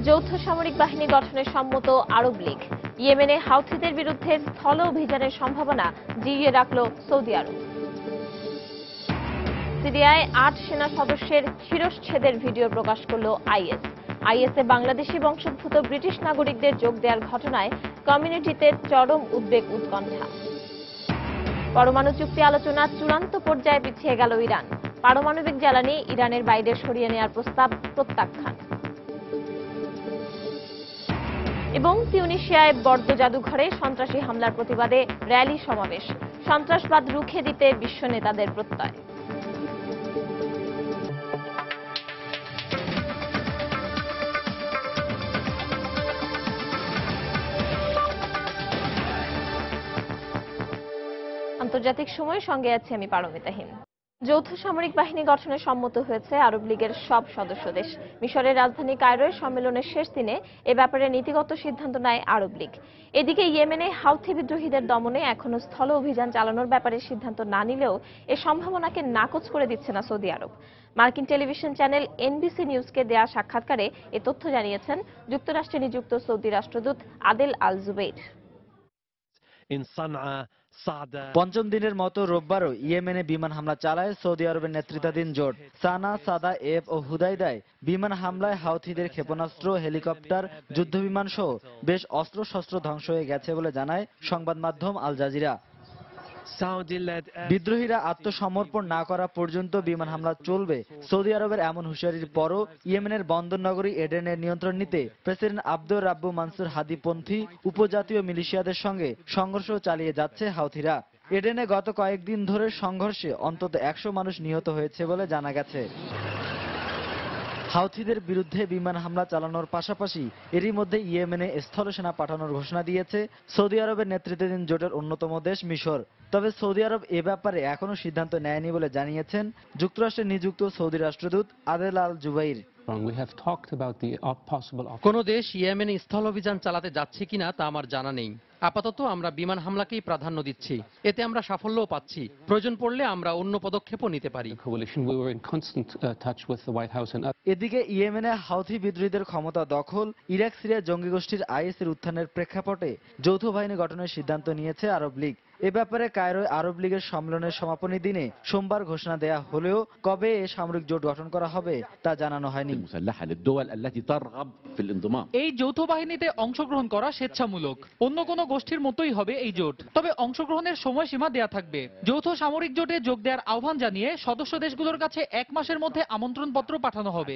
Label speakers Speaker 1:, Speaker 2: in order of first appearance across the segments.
Speaker 1: যৌথ সামরিক বাহিনী গঠনে সম্মত আরব লীগ। ইয়েমেনে হাউথিদের বিরুদ্ধে স্থল অভিযানের সম্ভাবনা জিইয়ে রাখল সৌদি আরব। সিরিয়ায় ৮ সেনা সদস্যের শিরশ্ছেদের ভিডিও প্রকাশ করল আইএস। আইএসে বাংলাদেশি বংশোদ্ভূত ব্রিটিশ নাগরিকদের যোগ দেওয়ার ঘটনায় কমিউনিটিতে চরম উদ্বেগ উৎকণ্ঠা। পরমাণু চুক্তি আলোচনা চূড়ান্ত পর্যায়ে পিছিয়ে গেল ইরান। পারমাণবিক জ্বালানি ইরানের বাইরে সরিয়ে নেওয়ার প্রস্তাব প্রত্যাখ্যান। এবং তিউনিসিয়ায় বর্জ্য জাদুঘরে সন্ত্রাসী হামলার প্রতিবাদে র্যালি সমাবেশ। সন্ত্রাসবাদ রুখে দিতে বিশ্ব নেতাদের প্রত্যয়। আন্তর্জাতিক সময়ের সঙ্গে আছি আমি পারমিতা হিম। যৌথ সামরিক বাহিনী গঠনে সম্মত হয়েছে আরব লীগের সব সদস্য দেশ। মিশরের রাজধানী কায়রোয় সম্মেলনের শেষ দিনে এ ব্যাপারে নীতিগত সিদ্ধান্ত নেয় আরব লীগ। এদিকে ইয়েমেনে হাউথি বিদ্রোহীদের দমনে এখনো স্থল অভিযান চালানোর ব্যাপারে সিদ্ধান্ত না নিলেও এ সম্ভাবনাকে নাকচ করে দিচ্ছে না সৌদি আরব। মার্কিন টেলিভিশন চ্যানেল এনবিসি নিউজকে দেয়া সাক্ষাৎকারে এ তথ্য জানিয়েছেন যুক্তরাষ্ট্রে নিযুক্ত সৌদি রাষ্ট্রদূত আদেল আল জুবেইর।
Speaker 2: পঞ্চম দিনের মতো রোববারও ইয়েমেনে বিমান হামলা চালায় সৌদি আরবের নেতৃত্বাধীন জোট। সানা, সাদা, এফ ও হুদাইদায় বিমান হামলায় হাউথিদের ক্ষেপণাস্ত্র, হেলিকপ্টার, যুদ্ধবিমান সহ বেশ অস্ত্রশস্ত্র ধ্বংস হয়ে গেছে বলে জানায় সংবাদ মাধ্যম আল জাজিরা। বিদ্রোহীরা আত্মসমর্পণ না করা পর্যন্ত বিমান হামলা চলবে। সৌদি আরবের এমন হুঁশিয়ারির পরও ইয়েমেনের বন্দর নগরী এডেনের নিয়ন্ত্রণ নিতে প্রেসিডেন্ট আব্দুর রাব্বু মানসুর হাদিপন্থী উপজাতীয় মিলিশিয়াদের সঙ্গে সংঘর্ষ চালিয়ে যাচ্ছে হাউথিরা। এডেনে গত কয়েকদিন ধরে সংঘর্ষে অন্তত ১০০ মানুষ নিহত হয়েছে বলে জানা গেছে। হাউথিদের বিরুদ্ধে বিমান হামলা চালানোর পাশাপাশি এরই মধ্যে ইয়েমেনে স্থলসেনা পাঠানোর ঘোষণা দিয়েছে সৌদি আরবের নেতৃত্বাধীন জোটের অন্যতম দেশ মিশর। তবে সৌদি আরব এ ব্যাপারে এখনো সিদ্ধান্ত নেয়নি বলে জানিয়েছেন যুক্তরাষ্ট্রে নিযুক্ত সৌদি রাষ্ট্রদূত আদেল আল জুবাইর।
Speaker 3: কোন দেশ ইয়েমেনে স্থল অভিযান চালাতে যাচ্ছে কিনা তা আমার জানা নেই। আপাতত আমরা বিমান হামলাকেই প্রাধান্য দিচ্ছি। এতে আমরা সাফল্যও পাচ্ছি। প্রয়োজন পড়লে আমরা অন্য পদক্ষেপও নিতে পারি।
Speaker 2: এদিকে ইয়েমেনে হাউথি বিদ্রোহীদের ক্ষমতা দখল, ইরাক সিরিয়া জঙ্গি গোষ্ঠীর আইএসের উত্থানের প্রেক্ষাপটে যৌথ বাহিনী গঠনের সিদ্ধান্ত নিয়েছে আরব লীগ। এ ব্যাপারে কায়রোয় আরব লীগের সম্মেলনের সমাপনী দিনে সোমবার ঘোষণা দেয়া হলেও কবে এ সামরিক জোট গঠন করা হবে তা জানানো হয়নি।
Speaker 4: এই যৌথ বাহিনীতে অংশগ্রহণ করা স্বেচ্ছামূলক। অন্য কোনো গোষ্ঠীর মতোই হবে এই জোট, তবে অংশগ্রহণের সময়সীমা দেয়া থাকবে। যৌথ সামরিক জোটে যোগ দেওয়ার আহ্বান জানিয়ে সদস্য দেশগুলোর কাছে 1 মাসের মধ্যে আমন্ত্রণপত্র পাঠানো হবে।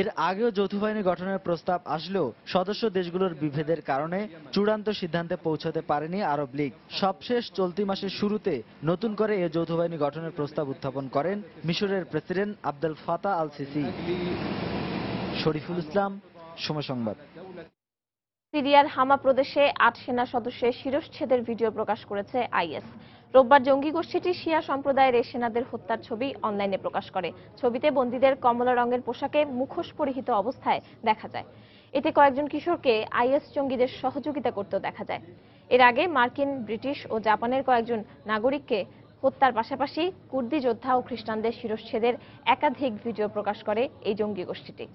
Speaker 2: এর আগেও যৌথ বাহিনী গঠনের প্রস্তাব আসলেও সদস্য দেশগুলোর বিভেদের কারণে চূড়ান্ত সিদ্ধান্তে পৌঁছাতে পারেনি আরব লীগ। সবশেষ চলতি মাসের শুরুতে নতুন করে এ যৌথ বাহিনী গঠনের প্রস্তাব উত্থাপন করেন মিশরের president Abdel Fattah al Sisi. Shariful Islam, Somoy Sangbad.
Speaker 1: সিরিয়ার হামা প্রদেশে ৮ সেনা সদস্যের শিরশ্ছেদের ভিডিও প্রকাশ করেছে আইএস। রোববার জঙ্গি গোষ্ঠীটি শিয়া সম্প্রদায়ের এই সেনাদের হত্যার ছবি অনলাইনে প্রকাশ করে। ছবিতে বন্দীদের কমলা রঙের পোশাকে মুখোশ পরিহিত অবস্থায় দেখা যায়। এতে কয়েকজন কিশোরকে আইএস জঙ্গিদের সহযোগিতা করতেও দেখা যায়। এর আগে মার্কিন, ব্রিটিশ ও জাপানের কয়েকজন নাগরিককে হত্যার পাশাপাশি কুর্দি যোদ্ধা ও খ্রিস্টানদের শিরশ্ছেদের একাধিক ভিডিও প্রকাশ করে এই জঙ্গি গোষ্ঠীটি।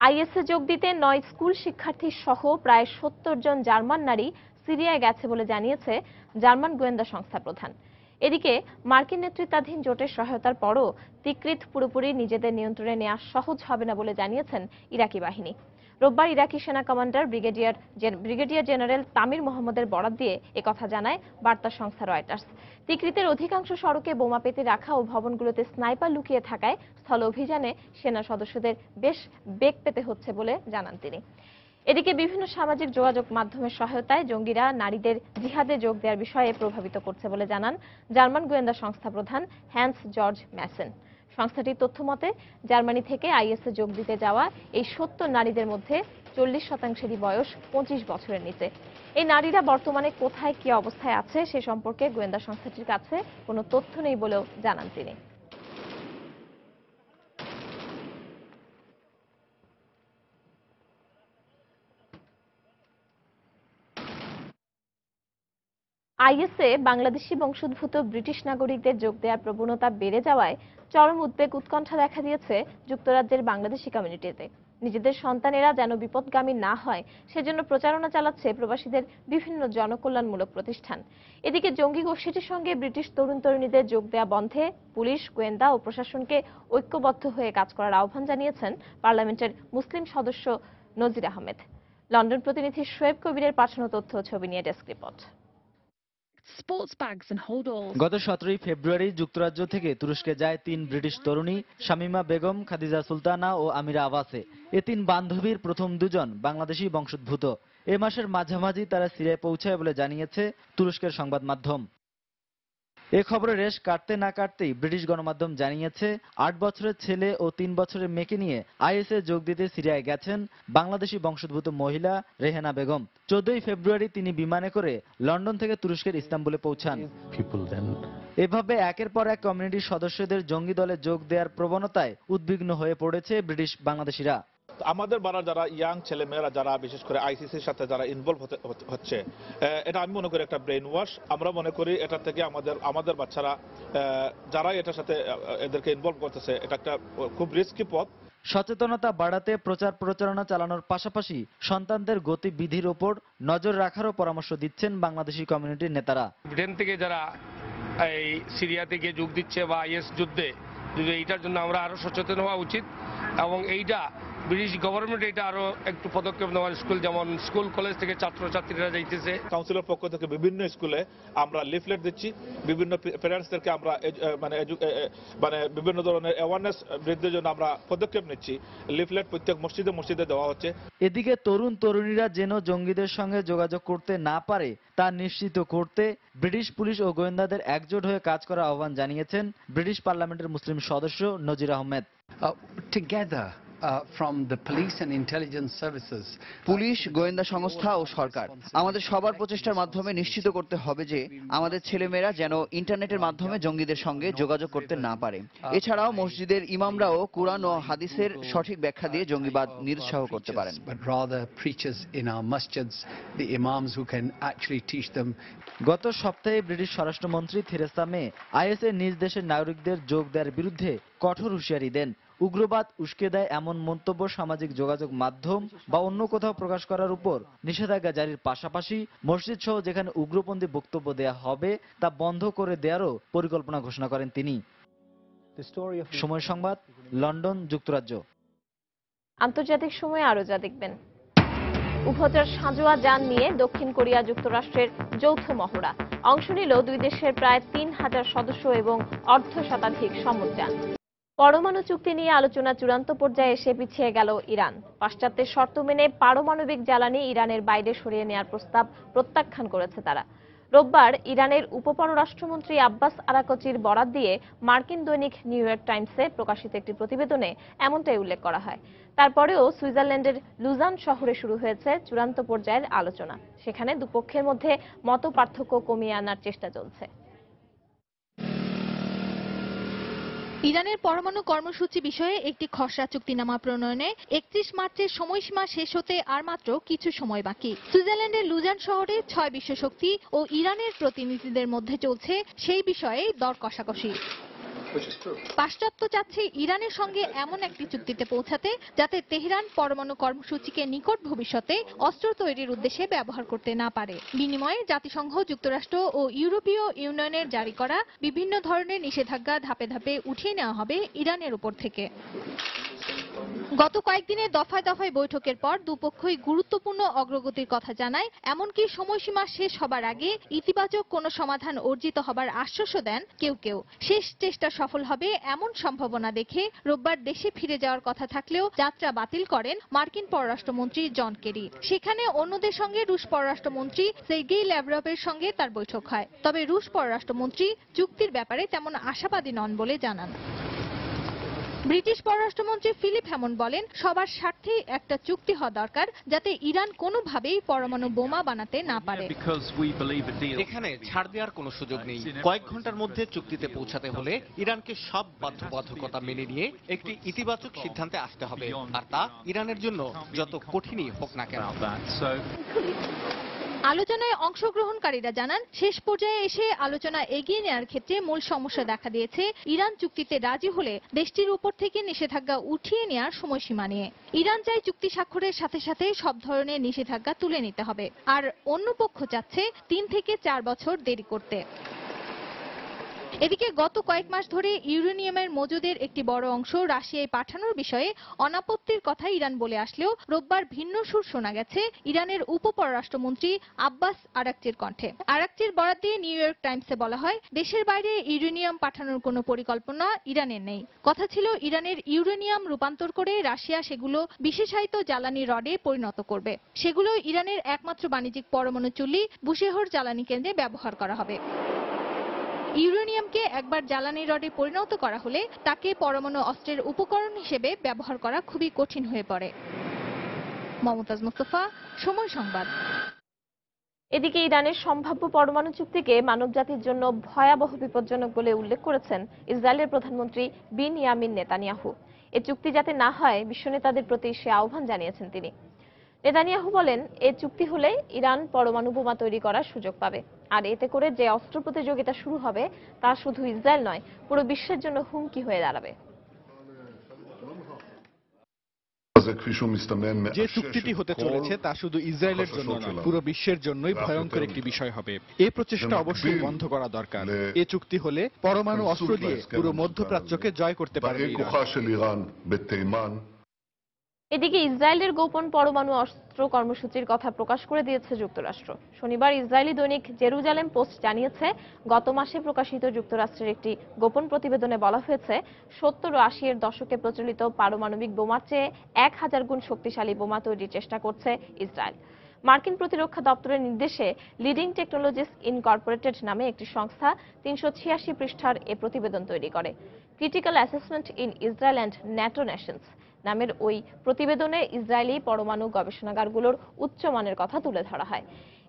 Speaker 1: আইএসে যোগ দিতে ৯ স্কুল শিক্ষার্থী সহ প্রায় ৭০ জন জার্মান নারী সিরিয়ায় গেছে বলে জানিয়েছে জার্মান গোয়েন্দা সংস্থা প্রধান। এদিকে মার্কিন নেতৃত্বাধীন জোটের সহায়তার পরও তিকরিত পুরোপুরি নিজেদের নিয়ন্ত্রণে নেওয়া সহজ হবে না বলে জানিয়েছেন ইরাকি বাহিনী। রোববার ইরাকি সেনা কমান্ডার ব্রিগেডিয়ার জেনারেল তামির মোহাম্মদের বরাত দিয়ে একথা জানায় বার্তা সংস্থা রয়টার্স। তিকরিতের অধিকাংশ সড়কে বোমা পেতে রাখা ও ভবনগুলোতে স্নাইপার লুকিয়ে থাকায় স্থল অভিযানে সেনা সদস্যদের বেশ বেগ পেতে হচ্ছে বলে জানান তিনি। এদিকে বিভিন্ন সামাজিক যোগাযোগ মাধ্যমের সহায়তায় জঙ্গিরা নারীদের জিহাদে যোগ দেওয়ার বিষয়ে প্রভাবিত করছে বলে জানান জার্মান গোয়েন্দা সংস্থা প্রধান হ্যান্স জর্জ ম্যাসেন। সংস্থাটির তথ্য মতে জার্মানি থেকে আইএসে যোগ দিতে যাওয়া এই ৭০ নারীদের মধ্যে ৪০%-এরই বয়স ২৫ বছরের নিচে। এই নারীরা বর্তমানে কোথায় কি অবস্থায় আছে সে সম্পর্কে গোয়েন্দা সংস্থাটির কাছে কোনো তথ্য নেই বলেও জানান তিনি। আইএসএ বাংলাদেশি বংশোদ্ভূত ব্রিটিশ নাগরিকদের যোগ দেওয়ার প্রবণতা বেড়ে যাওয়ায় চরম উদ্বেগ উৎকণ্ঠা দেখা দিয়েছে যুক্তরাজ্যের বাংলাদেশি কমিউনিটিতে। নিজেদের সন্তানেরা যেন বিপদগামী না হয় সেজন্য প্রচারণা চালাচ্ছে প্রবাসীদের বিভিন্ন জনকল্যাণমূলক প্রতিষ্ঠান। এদিকে জঙ্গি গোষ্ঠীটির সঙ্গে ব্রিটিশ তরুণ তরুণীদের যোগ দেওয়া বন্ধে পুলিশ, গোয়েন্দা ও প্রশাসনকে ঐক্যবদ্ধ হয়ে কাজ করার আহ্বান জানিয়েছেন পার্লামেন্টের মুসলিম সদস্য নজির আহমেদ। লন্ডন প্রতিনিধি শোয়েব কবিরের পাঠানো তথ্য ও ছবি নিয়ে ডেস্ক রিপোর্ট।
Speaker 2: গত 17 ফেব্রুয়ারি যুক্তরাজ্য থেকে তুরস্কে যায় 3 ব্রিটিশ তরুণী শামিমা বেগম, খাদিজা সুলতানা ও আমিরা আবাসে। এ 3 বান্ধবীর প্রথম 2 জন বাংলাদেশি বংশোদ্ভূত। এ মাসের মাঝামাঝি তারা সিরিয়ায় পৌঁছায় বলে জানিয়েছে তুরস্কের সংবাদ মাধ্যম। এ খবরে রেশ কাটতে না কাটতেই ব্রিটিশ গণমাধ্যম জানিয়েছে 8 বছরের ছেলে ও 3 বছরের মেয়েকে নিয়ে আইএসএ যোগ দিতে সিরিয়ায় গেছেন বাংলাদেশি বংশোদ্ভূত মহিলা রেহেনা বেগম। 14 ফেব্রুয়ারি তিনি বিমানে করে লন্ডন থেকে তুরস্কের ইস্তাম্বুলে পৌঁছান। এভাবে একের পর এক কমিউনিটির সদস্যদের জঙ্গি দলে যোগ দেওয়ার প্রবণতায় উদ্বিগ্ন হয়ে পড়েছে ব্রিটিশ বাংলাদেশিরা।
Speaker 5: আমাদের বাড়া যারা ইয়াং ছেলে মেয়েরা যারা বিশেষ করে আইসিসির সাথে যারা ইনভলভ হচ্ছে, এটা আমি মনে করি একটা ব্রেন ওয়াশ। আমরা মনে করি এটা থেকে আমাদের বাচ্চারা যারা এটার সাথে এদেরকে ইনভলভ করতেছে, এটা একটা খুব রিস্কি পথ।
Speaker 2: সচেতনতা বাড়াতে প্রচারণা চালানোর পাশাপাশি সন্তানদের গতিবিধির ওপর নজর রাখারও পরামর্শ দিচ্ছেন বাংলাদেশি কমিউনিটির নেতারা।
Speaker 6: ব্রিটেন থেকে যারা এই সিরিয়া থেকে যোগ দিচ্ছে বা আইএস যুদ্ধে, এইটার জন্য আমরা আরো সচেতন হওয়া উচিত এবং এইটা ব্রিটিশ গভর্নমেন্ট এটা আরো একটু পদক্ষেপ নেওয়ার, যেমন স্কুল কলেজ থেকে ছাত্রছাত্রীরা যাইতেছে।
Speaker 5: কাউন্সিলের পক্ষ থেকে বিভিন্ন স্কুলে আমরা লিফলেট দিচ্ছি, বিভিন্ন প্যারেন্টসদেরকে আমরা মানে বিভিন্ন ধরনের অ্যাওয়ারনেস বৃদ্ধির জন্য আমরা পদক্ষেপ নিচ্ছি। লিফলেট প্রত্যেক মসজিদে দেওয়া হচ্ছে।
Speaker 2: এদিকে তরুণ তরুণীরা যেন জঙ্গিদের সঙ্গে যোগাযোগ করতে না পারে তা নিশ্চিত করতে ব্রিটিশ পুলিশ ও গোয়েন্দাদের একজোট হয়ে কাজ করার আহ্বান জানিয়েছেন ব্রিটিশ পার্লামেন্টের মুসলিম সদস্য নজির Ahmed.
Speaker 7: From the police and intelligence services,
Speaker 8: police, গোয়েন্দা সংস্থা ও সরকার আমাদের সবার প্রচেষ্টার মাধ্যমে নিশ্চিত করতে হবে যে আমাদের ছেলেমেয়েরা যেন ইন্টারনেটের মাধ্যমে জঙ্গিদের সঙ্গে যোগাযোগ করতে না পারে। এছাড়াও মসজিদের ইমামরাও কুরআন ও হাদিসের সঠিক ব্যাখ্যা দিয়ে জঙ্গিবাদ নিরুৎসাহ করতে পারেন।
Speaker 7: but rather preachers in our masjids, the imams who can actually teach them.
Speaker 2: গত সপ্তাহে ব্রিটিশ স্বরাষ্ট্রমন্ত্রী থেরেসা মে আইএসএ নিজ দেশের নাগরিকদের যোগ দেওয়ার বিরুদ্ধে কঠোর হুঁশিয়ারি দেন। উগ্রবাদ উস্কে দেয় এমন মন্তব্য সামাজিক যোগাযোগ মাধ্যম বা অন্য কোথাও প্রকাশ করার উপর নিষেধাজ্ঞা জারির পাশাপাশি মসজিদ সহ যেখানে উগ্রপন্থী বক্তব্য দেয়া হবে তা বন্ধ করে দেওয়ারও পরিকল্পনা ঘোষণা করেন তিনি। সময় সংবাদ, লন্ডন, যুক্তরাজ্য।
Speaker 1: আন্তর্জাতিক সময়ে আরো যা দেখবেন। উভচর সাঁজোয়া যান নিয়ে দক্ষিণ কোরিয়া যুক্তরাষ্ট্রের যৌথ মহড়া। অংশ নিল দুই দেশের প্রায় 3000 সদস্য এবং অর্ধশতাধিক সমরযান। পরমাণু চুক্তি নিয়ে আলোচনা চূড়ান্ত পর্যায়ে এসে পিছিয়ে গেল ইরান। পাশ্চাত্যের শর্ত মেনে পারমাণবিক জ্বালানি ইরানের বাইরে সরিয়ে নেওয়ার প্রস্তাব প্রত্যাখ্যান করেছে তারা। রোববার ইরানের উপপররাষ্ট্রমন্ত্রী আব্বাস আরাকচির বরাত দিয়ে মার্কিন দৈনিক নিউ ইয়র্ক টাইমসে প্রকাশিত একটি প্রতিবেদনে এমনটাই উল্লেখ করা হয়। তারপরেও সুইজারল্যান্ডের লুজান শহরে শুরু হয়েছে চূড়ান্ত পর্যায়ের আলোচনা। সেখানে দুপক্ষের মধ্যে মতপার্থক্য কমিয়ে আনার চেষ্টা চলছে।
Speaker 9: ইরানের পরমাণু কর্মসূচি বিষয়ে একটি খসড়া চুক্তিনামা প্রণয়নে 31 মার্চের সময়সীমা শেষ হতে আর মাত্র কিছু সময় বাকি। সুইজারল্যান্ডের লুজান শহরে 6 বিশ্বশক্তি ও ইরানের প্রতিনিধিদের মধ্যে চলছে সেই বিষয়ে দর কষাকষি। পাশ্চাত্য চাচ্ছে ইরানের সঙ্গে এমন একটি চুক্তিতে পৌঁছাতে যাতে তেহরান পরমাণু কর্মসূচিকে নিকট ভবিষ্যতে অস্ত্র তৈরির উদ্দেশ্যে ব্যবহার করতে না পারে। বিনিময়ে জাতিসংঘ, যুক্তরাষ্ট্র ও ইউরোপীয় ইউনিয়নের জারি করা বিভিন্ন ধরনের নিষেধাজ্ঞা ধাপে ধাপে উঠিয়ে নেওয়া হবে ইরানের উপর থেকে। গত কয়েকদিনের দফায় দফায় বৈঠকের পর দুপক্ষই গুরুত্বপূর্ণ অগ্রগতির কথা জানায়। এমনকি সময়সীমা শেষ হবার আগে ইতিবাচক কোনো সমাধান অর্জিত হবার আশ্বাসও দেন কেউ কেউ। শেষ চেষ্টা সফল হবে এমন সম্ভাবনা দেখে রোববার দেশে ফিরে যাওয়ার কথা থাকলেও যাত্রা বাতিল করেন মার্কিন পররাষ্ট্রমন্ত্রী জন কেরি। সেখানে অন্যদের সঙ্গে রুশ পররাষ্ট্রমন্ত্রী সের্গেই ল্যাভরভের সঙ্গে তার বৈঠক হয়। তবে রুশ পররাষ্ট্রমন্ত্রী চুক্তির ব্যাপারে তেমন আশাবাদী নন বলে জানান। ব্রিটিশ পররাষ্ট্রমন্ত্রী ফিলিপ হ্যামন্ড বলেন, সবার স্বার্থে একটা চুক্তি হওয়া দরকার যাতে ইরান কোনোভাবেই পরমাণু বোমা বানাতে না পারে।
Speaker 10: এখানে ছাড় দেওয়ার কোনো সুযোগ নেই। কয়েক ঘন্টার মধ্যে চুক্তিতে পৌঁছাতে হলে ইরানকে সব বাধ্যবাধকতা মেনে নিয়ে একটি ইতিবাচক সিদ্ধান্তে আসতে হবে, আর তা ইরানের জন্য যত কঠিনই হোক না কেন।
Speaker 9: আলোচনায় অংশগ্রহণকারীরা জানান, শেষ পর্যায়ে এসে আলোচনা এগিয়ে নেওয়ার ক্ষেত্রে মূল সমস্যা দেখা দিয়েছে ইরান চুক্তিতে রাজি হলে দেশটির উপর থেকে নিষেধাজ্ঞা উঠিয়ে নেওয়ার সময়সীমা নিয়ে। ইরান চায় চুক্তি স্বাক্ষরের সাথে সাথে সব ধরনের নিষেধাজ্ঞা তুলে নিতে হবে, আর অন্য পক্ষ চাচ্ছে 3 থেকে 4 বছর দেরি করতে। এদিকে গত কয়েক মাস ধরে ইউরেনিয়ামের মজুদের একটি বড় অংশ রাশিয়ায় পাঠানোর বিষয়ে অনাপত্তির কথা ইরান বলে আসলেও রোববার ভিন্ন সুর শোনা গেছে ইরানের উপপররাষ্ট্রমন্ত্রী আব্বাস আরাকচির কণ্ঠে। আরাকচির বরাত দিয়ে নিউ ইয়র্ক টাইমসে বলা হয়, দেশের বাইরে ইউরেনিয়াম পাঠানোর কোনো পরিকল্পনা ইরানের নেই। কথা ছিল ইরানের ইউরেনিয়াম রূপান্তর করে রাশিয়া সেগুলো বিশেষায়িত জ্বালানি রডে পরিণত করবে। সেগুলো ইরানের একমাত্র বাণিজ্যিক পরমাণু চুল্লি বুশেহর জ্বালানি কেন্দ্রে ব্যবহার করা হবে। ইউরেনিয়ামকে একবার জ্বালানি রডে পরিণত করা হলে তাকে পরমাণু অস্ত্রের উপকরণ হিসেবে ব্যবহার করা খুবই কঠিন হয়ে পড়ে। মমতাজ মুস্তফা, সময় সংবাদ।
Speaker 1: এদিকে ইরানের সম্ভাব্য পরমাণু চুক্তিকে মানবজাতির জন্য ভয়াবহ বিপজ্জনক বলে উল্লেখ করেছেন ইসরায়েলের প্রধানমন্ত্রী বিনয়ামিন নেতানিয়াহু। এ চুক্তি যাতে না হয় বিশ্ব নেতাদের প্রতি সে আহ্বান জানিয়েছেন তিনি। নেতানিয়াহু বলেন, এ চুক্তি হলে ইরান পরমাণু বোমা তৈরি করার সুযোগ পাবে, আর এতে করে যে অস্ত্র প্রতিযোগিতা শুরু হবে তা শুধু ইসরায়েল নয়, পুরো বিশ্বের জন্য হুমকি হয়ে দাঁড়াবে।
Speaker 11: যে চুক্তিটি হতে চলেছে তা শুধু ইসরায়েলের জন্য নয়, পুরো বিশ্বের জন্যই ভয়ঙ্কর একটি বিষয় হবে। এই প্রচেষ্টা অবশ্যই বন্ধ করা দরকার। এই চুক্তি হলে পরমাণু অস্ত্র দিয়ে পুরো মধ্যপ্রাচ্যকে জয় করতে পারবে ইরান।
Speaker 1: এদিকে ইসরায়েলের গোপন পরমাণু অস্ত্র কর্মসূচির কথা প্রকাশ করে দিয়েছে যুক্তরাষ্ট্র। শনিবার ইসরায়েলি দৈনিক জেরুজালেম পোস্ট জানিয়েছে, গত মাসে প্রকাশিত যুক্তরাষ্ট্রের একটি গোপন প্রতিবেদনে বলা হয়েছে 70 ও 80 এর দশকে প্রচলিত পারমাণবিক বোমার চেয়ে 1000 গুণ শক্তিশালী বোমা তৈরির চেষ্টা করছে ইসরায়েল। মার্কিন প্রতিরক্ষা দপ্তরের নির্দেশে লিডিং টেকনোলজিস ইনকর্পোরেটেড নামে একটি সংস্থা 386 পৃষ্ঠার এ প্রতিবেদন তৈরি করে। Critical assessment in Israel and NATO Nations নামের ওই প্রতিবেদনে ইসরায়েলি পরমাণু গবেষণাগারগুলোর উচ্চমানের কথা তুলে ধরা হয়।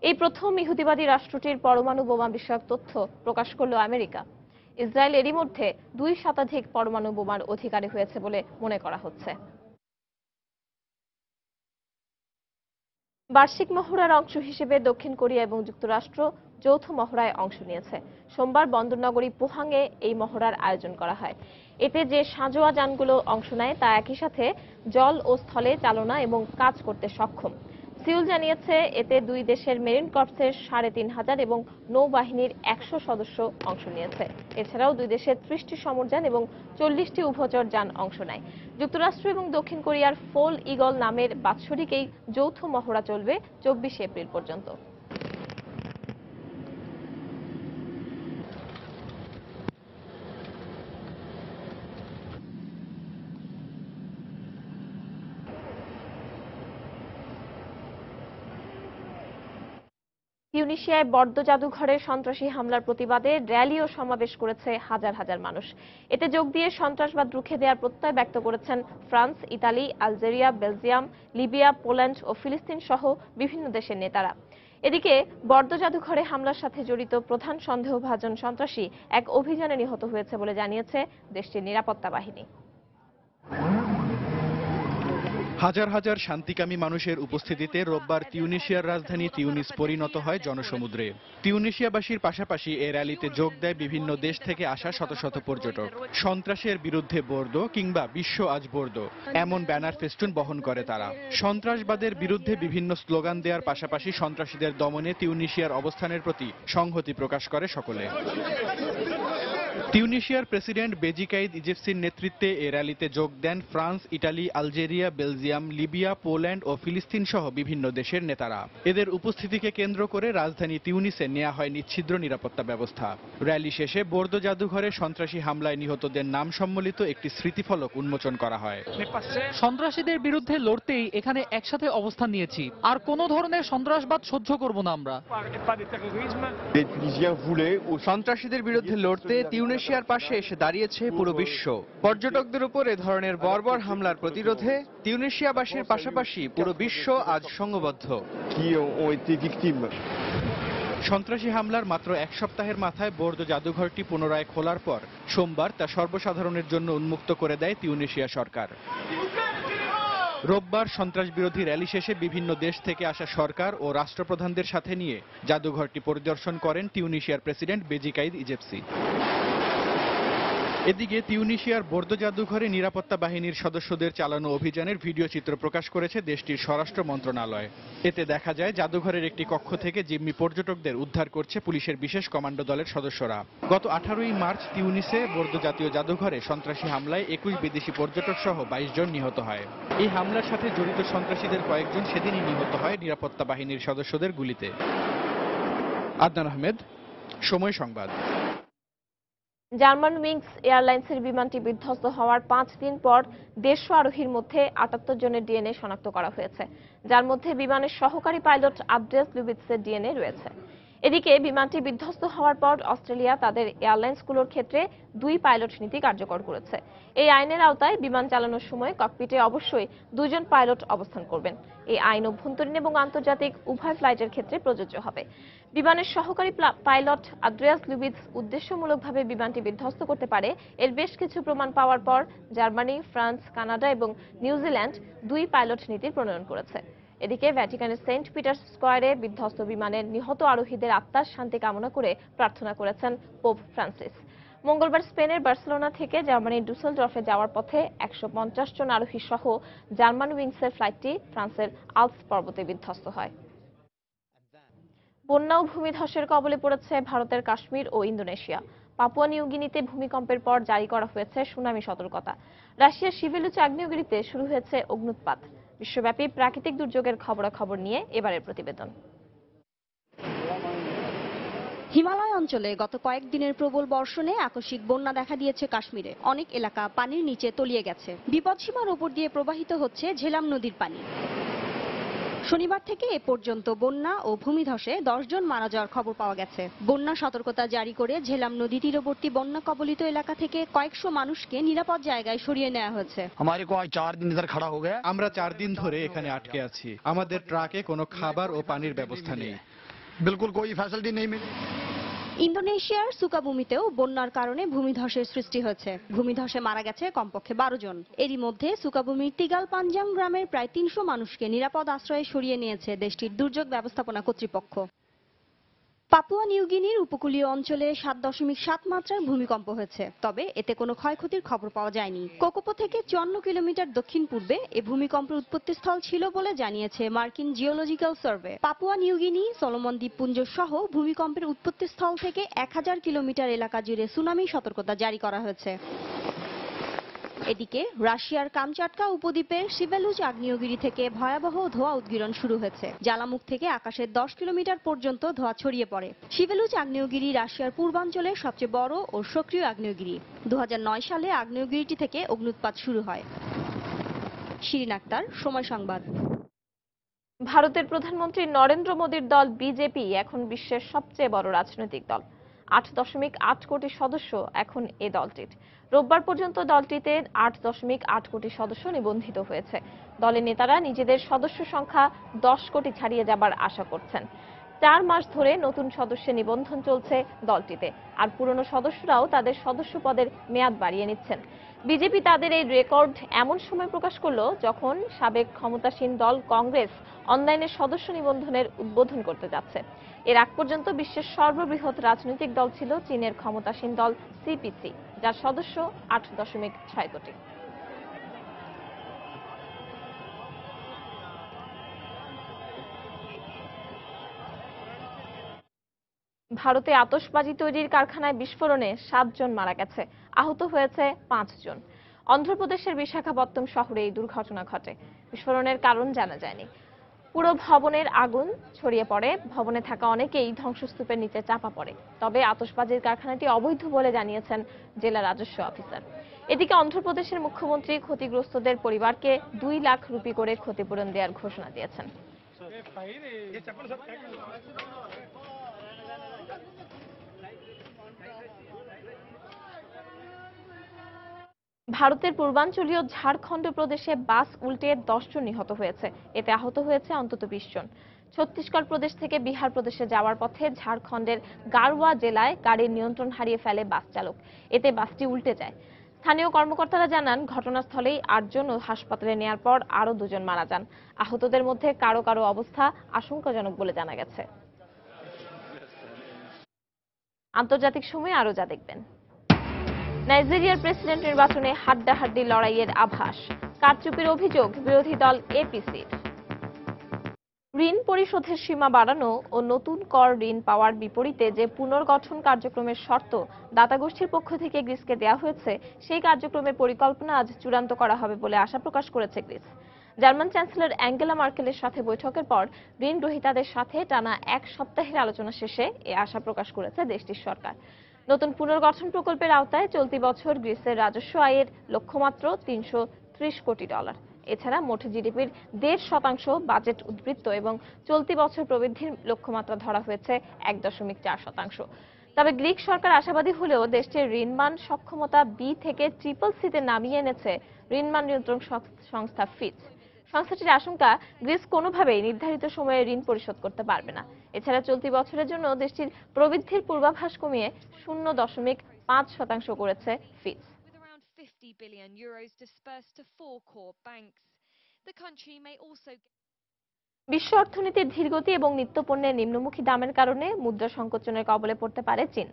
Speaker 1: এই প্রথম ইহুদিবাদী রাষ্ট্রটির পরমাণু বোমা বিষয়ক তথ্য প্রকাশ করল আমেরিকা। ইসরায়েল এরই মধ্যে 2 শতাধিক পরমাণু বোমার অধিকারী হয়েছে বলে মনে করা হচ্ছে। বার্ষিক মহড়ার অংশ হিসেবে দক্ষিণ কোরিয়া এবং যুক্তরাষ্ট্র যৌথ মহড়ায় অংশ নিয়েছে। সোমবার বন্দরনগরী পোহাংয়ে এই মহড়ার আয়োজন করা হয়। এতে যে সাঁজোয়া যানগুলো অংশ নেয় তা একই সাথে জল ও স্থলে চালনা এবং কাজ করতে সক্ষম। সিউল জানিয়েছে, এতে 2 দেশের মেরিন কর্পসের 3500 এবং নৌবাহিনীর 100 সদস্য অংশ নিয়েছে। এছাড়াও 2 দেশের 30টি সমরযান এবং 40টি উভচর যান অংশ নেয়। যুক্তরাষ্ট্র এবং দক্ষিণ কোরিয়ার ফোল ইগল নামের বাৎসরিক এই যৌথ মহড়া চলবে 24 এপ্রিল পর্যন্ত। তিউনিসিয়ায় বর্দ জাদুঘরে সন্ত্রাসী হামলার প্রতিবাদে র্যালি ও সমাবেশ করেছে হাজার হাজার মানুষ। এতে যোগ দিয়ে সন্ত্রাসবাদ রুখে দেওয়ার প্রত্যয় ব্যক্ত করেছেন France, Italy, Algeria, Belgium, Libya, Poland ও ফিলিস্তিন সহ বিভিন্ন দেশের নেতারা। এদিকে বর্দ জাদুঘরে হামলার সাথে জড়িত প্রধান সন্দেহভাজন সন্ত্রাসী এক অভিযানে নিহত হয়েছে বলে জানিয়েছে দেশটির নিরাপত্তা বাহিনী।
Speaker 11: হাজার হাজার শান্তিকামী মানুষের উপস্থিতিতে রোববার তিউনিসিয়ার রাজধানী তিউনিস পরিণত হয় জনসমুদ্রে। তিউনিসিয়াবাসীর পাশাপাশি এই র্যালিতে যোগ দেয় বিভিন্ন দেশ থেকে আসা শত শত পর্যটক। সন্ত্রাসের বিরুদ্ধে বর্দ কিংবা বিশ্ব আজ বর্দ এমন ব্যানার ফেস্টুন বহন করে তারা। সন্ত্রাসবাদের বিরুদ্ধে বিভিন্ন স্লোগান দেওয়ার পাশাপাশি সন্ত্রাসীদের দমনে তিউনিসিয়ার অবস্থানের প্রতি সংহতি প্রকাশ করে সকলে। তিউনিসিয়ার প্রেসিডেন্ট বেজি কাইদ ইজেফসির নেতৃত্বে এই র্যালিতে যোগ দেন France, Italy, Algeria, Belgium, Libya, Poland ও ফিলিস্তিন সহ বিভিন্ন দেশের নেতারা। এদের উপস্থিতিকে কেন্দ্র করে রাজধানী তিউনিসে নেওয়া হয় নিচ্ছিদ্র নিরাপত্তা ব্যবস্থা। র্যালি শেষে বর্দ জাদুঘরে সন্ত্রাসী হামলায় নিহতদের নাম সম্বলিত একটি স্মৃতিফলক উন্মোচন করা হয়।
Speaker 4: সন্ত্রাসীদের বিরুদ্ধে লড়তেই এখানে একসাথে অবস্থান নিয়েছি, আর কোনো ধরনের সন্ত্রাসবাদ সহ্য করব না আমরা।
Speaker 12: সন্ত্রাসীদের বিরুদ্ধে লড়তে তিউনিসিয়ার পাশে এসে দাঁড়িয়েছে পুরো বিশ্ব। পর্যটকদের উপর এ ধরনের বর্বর হামলার প্রতিরোধে তিউনিসিয়াবাসীর পাশাপাশি পুরো বিশ্ব আজ সংঘবদ্ধ।
Speaker 11: সন্ত্রাসী হামলার মাত্র 1 সপ্তাহের মাথায় বর্দ জাদুঘরটি পুনরায় খোলার পর সোমবার তা সর্বসাধারণের জন্য উন্মুক্ত করে দেয় তিউনিসিয়া সরকার। রোববার সন্ত্রাসবিরোধী র্যালি শেষে বিভিন্ন দেশ থেকে আসা সরকার ও রাষ্ট্রপ্রধানদের সাথে নিয়ে জাদুঘরটি পরিদর্শন করেন তিউনিসিয়ার প্রেসিডেন্ট বেজি কাইদ ইজেপসি। এদিকে তিউনিসিয়ার বোর্দো জাদুঘরে নিরাপত্তা বাহিনীর সদস্যদের চালানো অভিযানের ভিডিও চিত্র প্রকাশ করেছে দেশটির স্বরাষ্ট্র মন্ত্রণালয়। এতে দেখা যায় জাদুঘরের একটি কক্ষ থেকে জিম্মি পর্যটকদের উদ্ধার করছে পুলিশের বিশেষ কমান্ডো দলের সদস্যরা। গত 18ই মার্চ তিউনিসে বোর্দো জাতীয় জাদুঘরে সন্ত্রাসী হামলায় 21 বিদেশি পর্যটক সহ 22 জন নিহত হয়। এই হামলার সাথে জড়িত সন্ত্রাসীদের কয়েকজন সেদিনই নিহত হয় নিরাপত্তা বাহিনীর সদস্যদের গুলিতে। আদনান আহমেদ, সময় সংবাদ।
Speaker 1: জার্মান উইংস এয়ারলাইন্সের বিমানটি বিধ্বস্ত হওয়ার 5 দিন পর 150 আরোহীর মধ্যে 78 জনের ডিএনএ শনাক্ত করা হয়েছে, যার মধ্যে বিমানের সহকারী পাইলট আন্দ্রেয়াস লুবিৎসের ডিএনএ রয়েছে। এদিকে বিমানটি বিধ্বস্ত হওয়ার পর অস্ট্রেলিয়া তাদের এয়ারলাইন্সগুলোর ক্ষেত্রে 2 পাইলট নীতি কার্যকর করেছে। এই আইনের আওতায় বিমান চালানোর সময় ককপিটে অবশ্যই 2 জন পাইলট অবস্থান করবেন। এই আইন অভ্যন্তরীণ এবং আন্তর্জাতিক উভয় ফ্লাইটের ক্ষেত্রে প্রযোজ্য হবে। বিমানের সহকারী পাইলট আন্দ্রেয়াস লুবিৎস উদ্দেশ্যমূলকভাবে বিমানটি বিধ্বস্ত করতে পারে এর বেশ কিছু প্রমাণ পাওয়ার পর জার্মানি, ফ্রান্স, কানাডা এবং নিউজিল্যান্ড 2 পাইলট নীতির প্রণয়ন করেছে। এদিকে ভ্যাটিকানের সেন্ট পিটার্স স্কয়ারে বিধ্বস্ত বিমানের নিহত আরোহীদের আত্মার শান্তি কামনা করে প্রার্থনা করেছেন পোপ ফ্রান্সিস। মঙ্গলবার স্পেনের বার্সেলোনা থেকে জার্মানির ডুসেলডর্ফে যাওয়ার পথে 150 জন আরোহী সহ জার্মান উইংসের ফ্লাইটটি ফ্রান্সের আল্পস পর্বতে বিধ্বস্ত হয়। বন্যা ও ভূমিধসের কবলে পড়েছে ভারতের কাশ্মীর ও ইন্দোনেশিয়া। পাপুয়া নিউগিনিতে ভূমিকম্পের পর জারি করা হয়েছে সুনামি সতর্কতা। রাশিয়ার শিভেলুচ আগ্নেয়গিরিতে শুরু হয়েছে অগ্ন্যুৎপাত। বিশ্বব্যাপী প্রাকৃতিক দুর্যোগের খবরাখবর নিয়ে এবারের প্রতিবেদন।
Speaker 13: হিমালয় অঞ্চলে গত কয়েকদিনের প্রবল বর্ষণে আকস্মিক বন্যা দেখা দিয়েছে কাশ্মীরে। অনেক এলাকা পানির নিচে তলিয়ে গেছে। বিপদসীমার উপর দিয়ে প্রবাহিত হচ্ছে ঝেলাম নদীর পানি। শনিবার থেকে এ পর্যন্ত বন্যা ও ভূমিধসে 10 জন মারা যাওয়ার খবর পাওয়া গেছে। বন্যা সতর্কতা জারি করে ঝেলাম নদী তীরবর্তী বন্যা কবলিত এলাকা থেকে কয়েকশো মানুষকে নিরাপদ জায়গায় সরিয়ে নেওয়া হয়েছে।
Speaker 11: আমরা 4 দিন ধরে এখানে আটকে আছি। আমাদের ট্রাকে কোনো খাবার ও পানির ব্যবস্থা নেই।
Speaker 14: বিলকুল কোই ফ্যাসিলিটি নেই।
Speaker 13: ইন্দোনেশিয়ার সুকাবুমিতেও বন্যার কারণে ভূমিধসের সৃষ্টি হয়েছে। ভূমিধসে মারা গেছে কমপক্ষে 12 জন। এরই মধ্যে সুকাবুমির তিগাল পাঞ্জাং গ্রামের প্রায় 300 মানুষকে নিরাপদ আশ্রয়ে সরিয়ে নিয়েছে দেশটির দুর্যোগ ব্যবস্থাপনা কর্তৃপক্ষ। পাপুয়া নিউগিনির উপকূলীয় অঞ্চলে 7.7 মাত্রার ভূমিকম্প হয়েছে, তবে এতে কোনো ক্ষয়ক্ষতির খবর পাওয়া যায়নি। কোকোপো থেকে 54 কিলোমিটার দক্ষিণ পূর্বে এ ভূমিকম্পের উৎপত্তিস্থল ছিল বলে জানিয়েছে মার্কিন geological survey. Papua New Guinea, Solomon দ্বীপপুঞ্জ সহ ভূমিকম্পের উৎপত্তিস্থল থেকে 1000 কিলোমিটার এলাকা জুড়ে সুনামি সতর্কতা জারি করা হয়েছে। এদিকে রাশিয়ার কামচাটকা উপদ্বীপের শিভেলুচ আগ্নেয়গিরি থেকে ভয়াবহ ধোঁয়া উদ্গীরণ শুরু হয়েছে। জ্বালামুখ থেকে আকাশের 10 কিলোমিটার পর্যন্ত ধোঁয়া ছড়িয়ে পড়ে। শিভেলুচ আগ্নেয়গিরি রাশিয়ার পূর্বাঞ্চলের সবচেয়ে বড় ও সক্রিয় আগ্নেয়গিরি। 2009 সালে আগ্নেয়গিরিটি থেকে অগ্ন্যুৎপাত শুরু হয়। শিরিন আক্তার, সময় সংবাদ।
Speaker 1: ভারতের প্রধানমন্ত্রী নরেন্দ্র মোদীর দল বিজেপি এখন বিশ্বের সবচেয়ে বড় রাজনৈতিক দল। 8.8 কোটি সদস্য এখন এ দলটির। রোববার পর্যন্ত দলটিতে 8.8 কোটি সদস্য নিবন্ধিত হয়েছে। দলের নেতারা নিজেদের সদস্য সংখ্যা 10 কোটি ছাড়িয়ে যাবার আশা করছেন। 4 মাস ধরে নতুন সদস্যের নিবন্ধন চলছে দলটিতে, আর পুরনো সদস্যরাও তাদের সদস্য পদের মেয়াদ বাড়িয়ে নিচ্ছেন। বিজেপি তাদের এই রেকর্ড এমন সময় প্রকাশ করলো যখন সাবেক ক্ষমতাসীন দল কংগ্রেস অনলাইনে সদস্য নিবন্ধনের উদ্বোধন করতে যাচ্ছে। এর আগ পর্যন্ত বিশ্বের সর্ববৃহৎ রাজনৈতিক দল ছিল চীনের ক্ষমতাসীন দল সিপিসি, যার সদস্য 8.6 কোটি। ভারতে আতশবাজি তৈরির কারখানায় বিস্ফোরণে 7 জন মারা গেছে, আহত হয়েছে 5 জন। অন্ধ্রপ্রদেশের বিশাখাপত্তনম শহরে এই দুর্ঘটনা ঘটে। বিস্ফোরণের কারণ জানা যায়নি। পুরো ভবনের আগুন ছড়িয়ে পড়ে, ভবনে থাকা অনেকেই ধ্বংসস্তূপের নিচে চাপা পড়ে। তবে আতশবাজির কারখানাটি অবৈধ বলে জানিয়েছেন জেলা রাজস্ব অফিসার। এদিকে অন্ধ্রপ্রদেশের মুখ্যমন্ত্রী ক্ষতিগ্রস্তদের পরিবারকে 2 লাখ রুপি করে ক্ষতিপূরণ দেওয়ার ঘোষণা দিয়েছেন। ভারতের পূর্বাঞ্চলীয় ঝাড়খণ্ড প্রদেশে বাস উল্টে 10 জন নিহত হয়েছে। এতে আহত হয়েছে অন্তত 20 জন। ছত্তিশগড় প্রদেশ থেকে বিহার প্রদেশে যাওয়ার পথে ঝাড়খণ্ডের গারওয়া জেলায় গাড়ির নিয়ন্ত্রণ হারিয়ে ফেলে বাস চালক। এতে বাসটি উল্টে যায়। স্থানীয় কর্মকর্তারা জানান, ঘটনাস্থলেই 8 জন হাসপাতালে নেয়ার পর আরও 2 জন মারা যান। আহতদের মধ্যে কারো কারো অবস্থা আশঙ্কাজনক বলে জানা গেছে। আন্তর্জাতিক সময়ে আরও যা দেখবেন। নাইজেরিয়ার প্রেসিডেন্ট নির্বাচনে হাড্ডাহাড্ডি লড়াইয়ের আভাস, কারচুপির অভিযোগ বিরোধী দল এপিসির। ঋণ পরিশোধের সীমা বাড়ানো ও নতুন কর ঋণ পাওয়ার বিপরীতে যে পুনর্গঠন কার্যক্রমের শর্ত দাতা গোষ্ঠীর পক্ষ থেকে গ্রিসকে দেওয়া হয়েছে, সেই কার্যক্রমের পরিকল্পনা আজ চূড়ান্ত করা হবে বলে আশা প্রকাশ করেছে গ্রিস। জার্মান চ্যান্সেলর অ্যাঙ্গেলা মার্কেলের সাথে বৈঠকের পর ঋণ গ্রহীতাদের সাথে টানা 1 সপ্তাহের আলোচনা শেষে এ আশা প্রকাশ করেছে দেশটির সরকার। নতুন পুনর্গঠন প্রকল্পের আওতায় চলতি বছর গ্রিসের রাজস্ব আয়ের লক্ষ্যমাত্র $330 কোটি। এছাড়া মোট জিডিপির 1.5% বাজেট উদ্বৃত্ত এবং চলতি বছর প্রবৃদ্ধির লক্ষ্যমাত্রা ধরা হয়েছে 1.4%। তবে গ্রিক সরকার আশাবাদী হলেও দেশটির ঋণমান সক্ষমতা বি থেকে CCC-তে নামিয়ে এনেছে ঋণমান নিয়ন্ত্রণ সংস্থা ফিচ। সংস্থাটির আশঙ্কা, গ্রিস কোনোভাবেই নির্ধারিত সময়ে ঋণ পরিশোধ করতে পারবে না। এছাড়া চলতি বছরের জন্য দেশটির প্রবৃদ্ধির পূর্বাভাস কমিয়ে 0.5% করেছে ফিচ।
Speaker 15: €50 billion dispersed to 4 core banks. The country may also
Speaker 1: বিশ্ব অর্থনীতির ধীরগতি এবং নিত্যপণ্যের নিম্নমুখী দামের কারণে মুদ্রা সংকোচনের কবলে পড়তে পারে চীন।